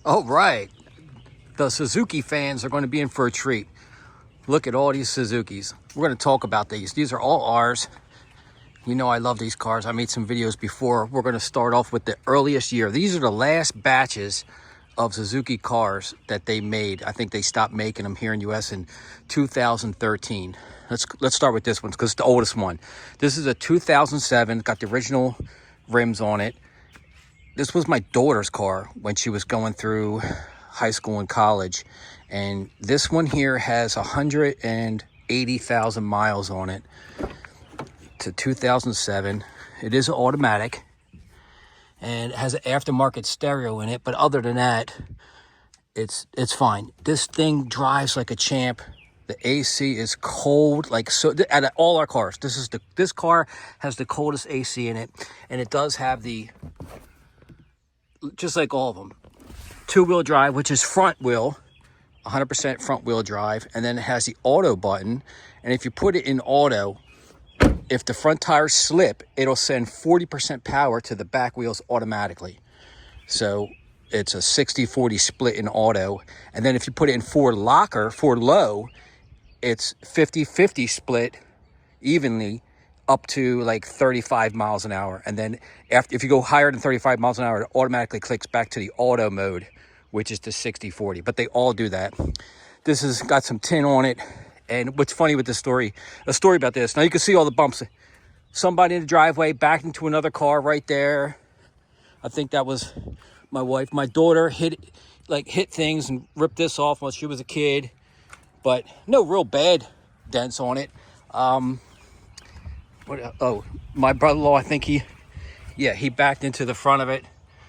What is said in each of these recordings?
All right, the Suzuki fans are going to be in for a treat. Look at all these Suzukis. We're going to talk about these. These are all ours. You know I love these cars. I made some videos before. We're going to start off with the earliest year. These are the last batches of Suzuki cars that they made. I think they stopped making them here in US in 2013. Let's start with this one because it's the oldest one. This is a 2007. Got the original rims on it. This was my daughter's car when she was going through high school and college. And this one here has 180,000 miles on it. It's a 2007. It is an automatic. And it has an aftermarket stereo in it. But other than that, it's fine. This thing drives like a champ. The AC is cold, like so. Out of all our cars, this car has the coldest AC in it. And it does have the, just like all of them, two-wheel drive, which is front wheel, 100% front wheel drive, and then it has the auto button. And if you put it in auto, if the front tires slip, it'll send 40% power to the back wheels automatically. So it's a 60-40 split in auto. And then if you put it in Ford low, it's 50-50 split evenly up to like 35 miles an hour. And then if you go higher than 35 miles an hour, it automatically clicks back to the auto mode, which is the 60-40. But they all do that. This has got some tin on it. And what's funny with this story, a story about this. Now you can see all the bumps. Somebody in the driveway backed into another car right there. I think that was my wife. My daughter hit things and ripped this off while she was a kid. But no real bad dents on it. My brother-in-law, I think he backed into the front of it.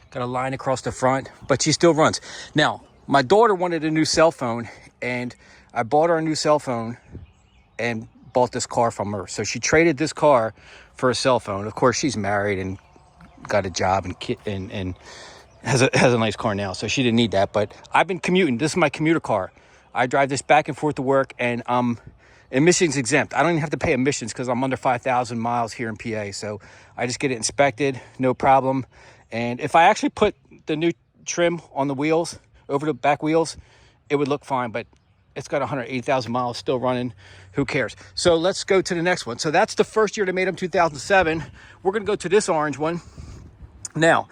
Got a line across the front, but she still runs. Now, my daughter wanted a new cell phone, and I bought her a new cell phone and bought this car from her. So she traded this car for a cell phone. Of course, she's married and got a job and has a nice car now, so she didn't need that. But I've been commuting. This is my commuter car. I drive this back and forth to work, and emissions exempt. I don't even have to pay emissions because I'm under 5,000 miles here in PA. So I just get it inspected, no problem. And if I actually put the new trim on the wheels, over the back wheels, it would look fine. But it's got 180,000 miles still running. Who cares? So let's go to the next one. So that's the first year they made them, 2007. We're going to go to this orange one. Now,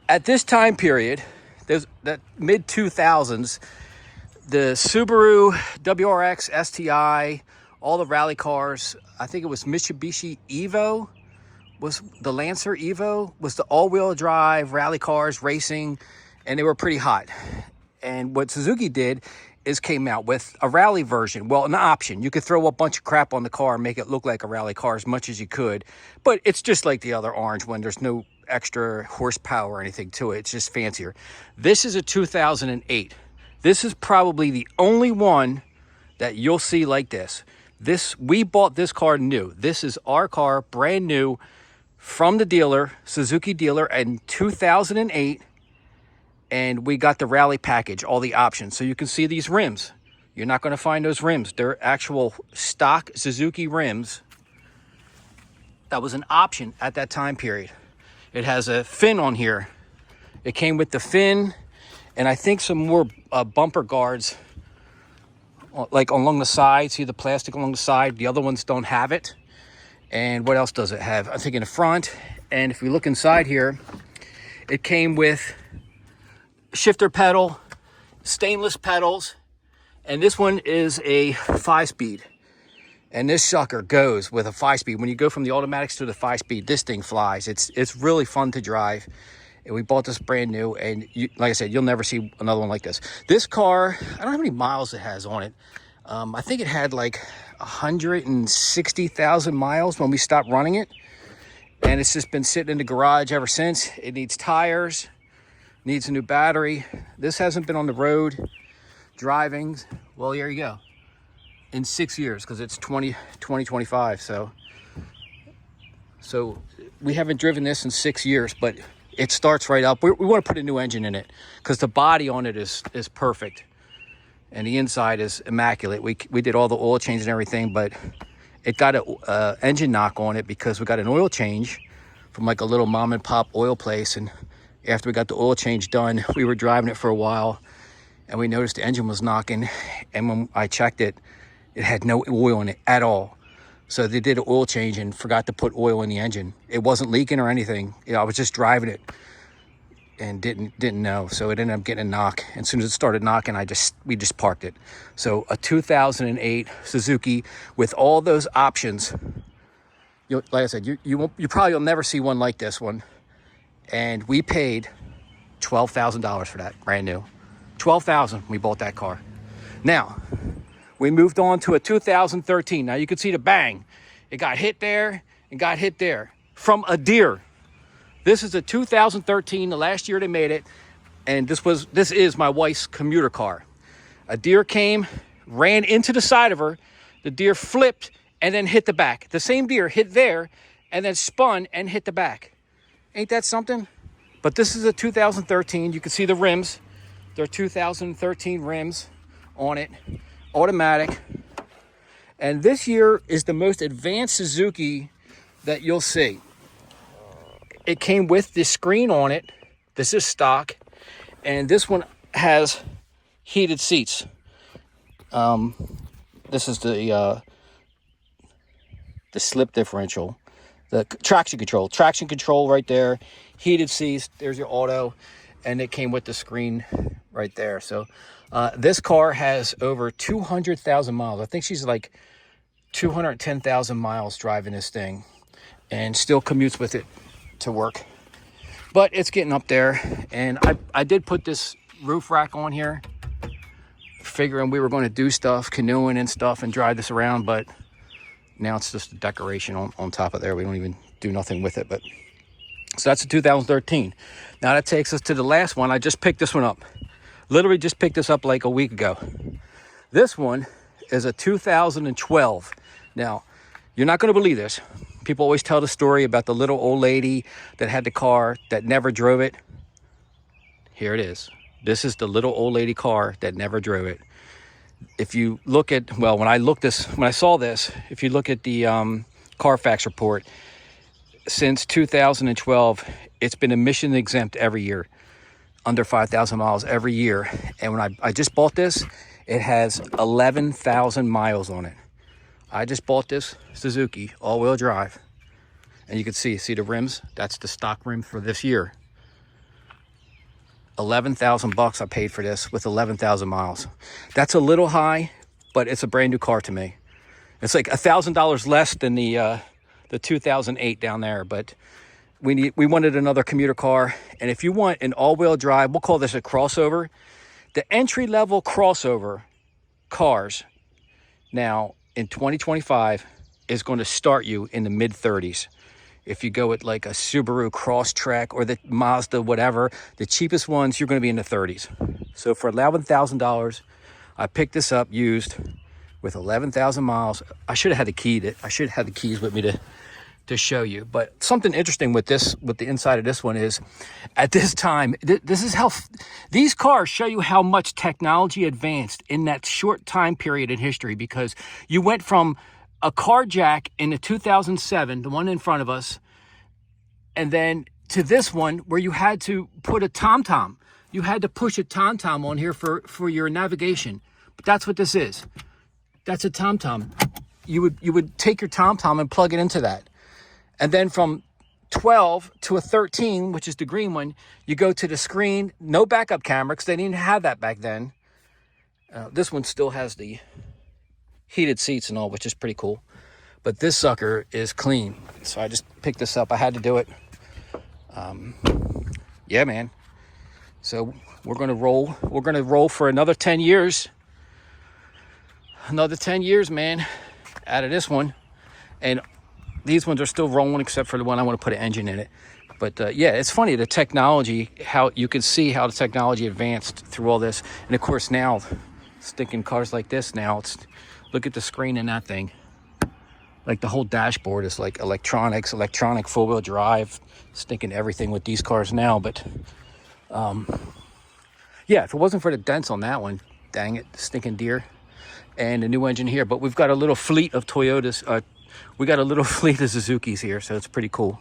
at this time period, there's that mid-2000s, the Subaru WRX, STI, all the rally cars, I think it was Mitsubishi Evo, was the Lancer Evo, was the all-wheel drive rally cars racing, and they were pretty hot. And what Suzuki did is came out with a rally version. Well, an option. You could throw a bunch of crap on the car and make it look like a rally car as much as you could, but it's just like the other orange one. There's no extra horsepower or anything to it. It's just fancier. This is a 2008. This is probably the only one that you'll see like this. We bought this car new. This is our car, brand new, from the dealer, Suzuki dealer, in 2008. And we got the rally package, all the options. So you can see these rims. You're not going to find those rims. They're actual stock Suzuki rims. That was an option at that time period. It has a fin on here. It came with the fin, and I think some more bumper guards, like along the side. See the plastic along the side? The other ones don't have it. And what else does it have? I think in the front. And if we look inside here, it came with shifter pedal, stainless pedals, and this one is a 5-speed. And this sucker goes with a 5-speed. When you go from the automatics to the 5-speed, this thing flies. It's really fun to drive. And we bought this brand new, and like I said, you'll never see another one like this. This car, I don't know how many miles it has on it. I think it had like 160,000 miles when we stopped running it. And it's just been sitting in the garage ever since. It needs tires, needs a new battery. This hasn't been on the road driving. Well, here you go. In 6 years, because it's 2025. So we haven't driven this in 6 years, but it starts right up. We want to put a new engine in it because the body on it is perfect. And the inside is immaculate. We did all the oil change and everything, but it got a engine knock on it because we got an oil change from like a little mom and pop oil place, and after we got the oil change done, we were driving it for a while and we noticed the engine was knocking. And when I checked it, it had no oil in it at all. So they did an oil change and forgot to put oil in the engine. It wasn't leaking or anything. You know, I was just driving it and didn't know. So it ended up getting a knock. And as soon as it started knocking, we just parked it. So a 2008 Suzuki with all those options. Like I said, you probably will never see one like this one. And we paid $12,000 for that, brand new. $12,000 we bought that car. Now, we moved on to a 2013. Now you can see the bang. It got hit there and got hit there from a deer. This is a 2013, the last year they made it. And this is my wife's commuter car. A deer came, ran into the side of her. The deer flipped and then hit the back. The same deer hit there and then spun and hit the back. Ain't that something? But this is a 2013. You can see the rims. They're 2013 rims on it. Automatic. And this year is the most advanced Suzuki that you'll see. It came with this screen on it. This is stock. And this one has heated seats. This is the slip differential. The traction control right there. Heated seats. There's your auto. And it came with the screen right there. So this car has over 200,000 miles. I think she's like 210,000 miles driving this thing and still commutes with it to work. But it's getting up there. And I did put this roof rack on here, figuring we were going to do stuff, canoeing and stuff, and drive this around. But now it's just a decoration on top of there. We don't even do nothing with it. But so that's a 2013. Now that takes us to the last one. I just picked this one up. Literally just picked this up like a week ago. This one is a 2012. Now, you're not going to believe this. People always tell the story about the little old lady that had the car that never drove it. Here it is. This is the little old lady car that never drove it. If you look at, well, when I saw this, if you look at the Carfax report, since 2012, it's been emission exempt every year, under 5,000 miles every year. And when I just bought this, it has 11,000 miles on it. I just bought this Suzuki all-wheel drive, and you can see the rims. That's the stock rim for this year. 11,000 bucks I paid for this with 11,000 miles. That's a little high, but it's a brand new car to me. It's like $1,000 less than the 2008 down there, but we wanted another commuter car. And if you want an all-wheel drive, we'll call this a crossover. The entry-level crossover cars now in 2025 is going to start you in the mid-30s. If you go with like a Subaru Crosstrek or the Mazda, whatever, the cheapest ones, you're going to be in the 30s. So for $11,000, I picked this up used with 11,000 miles. I should have had the keys with me to show you. But something interesting with the inside of this one is, at this time, this is how these cars show you how much technology advanced in that short time period in history, because you went from a car jack in the 2007, the one in front of us, and then to this one where you had to put a TomTom. You had to push a TomTom on here for your navigation. But that's what this is. That's a TomTom. You would take your TomTom and plug it into that. And then from 12 to a 13, which is the green one, you go to the screen, no backup camera, because they didn't have that back then. This one still has the heated seats and all, which is pretty cool. But this sucker is clean. So I just picked this up. I had to do it. Yeah, man. So we're going to roll. We're going to roll for another 10 years. Another 10 years, man, out of this one. And these ones are still rolling, except for the one I want to put an engine in it. But yeah, it's funny, the technology, how you can see how the technology advanced through all this. And of course now, stinking cars like this now, look at the screen in that thing. Like the whole dashboard is like electronic four-wheel drive, stinking everything with these cars now. But yeah, if it wasn't for the dents on that one, dang it, stinking deer. And a new engine here. But we've got a little fleet of Toyotas. We got a little fleet of Suzukis here, so it's pretty cool.